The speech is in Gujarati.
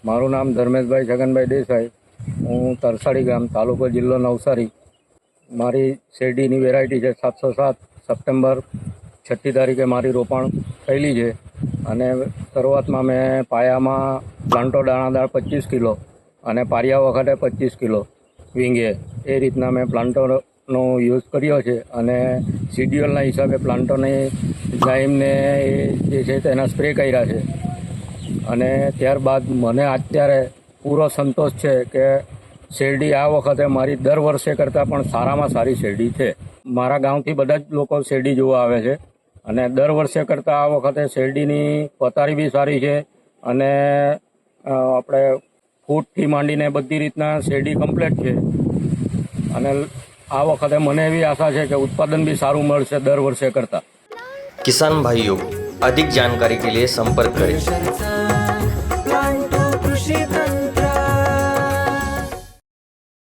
મારું નામ ધર્મેશભાઈ છગનભાઈ દેસાઈ. હું તરસાડી ગામ, તાલુકો જિલ્લો નવસારી. મારી શેરડીની વેરાયટી છે 707. સપ્ટેમ્બર 6મી તારીખે મારી રોપણ થયેલી છે અને શરૂઆતમાં મેં પાયામાં પ્લાન્ટો દાણાદાર 25 કિલો અને પારિયા વખતે 25 કિલો વીંગે એ રીતના મેં પ્લાન્ટોનો યુઝ કર્યો છે અને શિડ્યુલના હિસાબે પ્લાન્ટોની ગાયમને જે છે તેના સ્પ્રે કર્યા છે. અને ત્યારબાદ મને અત્યારે પૂરો સંતોષ છે કે શેરડી આ વખતે મારી દર વર્ષે કરતાં પણ સારામાં સારી શેરડી છે. મારા ગામથી બધા જ લોકો શેરડી જોવા આવે છે અને દર વર્ષે કરતાં આ વખતે શેરડીની પતારી બી સારી છે અને આપણે ફૂટથી માંડીને બધી રીતના શેરડી કમ્પ્લીટ છે. અને આ વખતે મને એવી આશા છે કે उत्पादन भी सारू મળશે દર વર્ષે કરતાં. किसान भाइयों, अधिक जानकारी के लिए संपर्क करें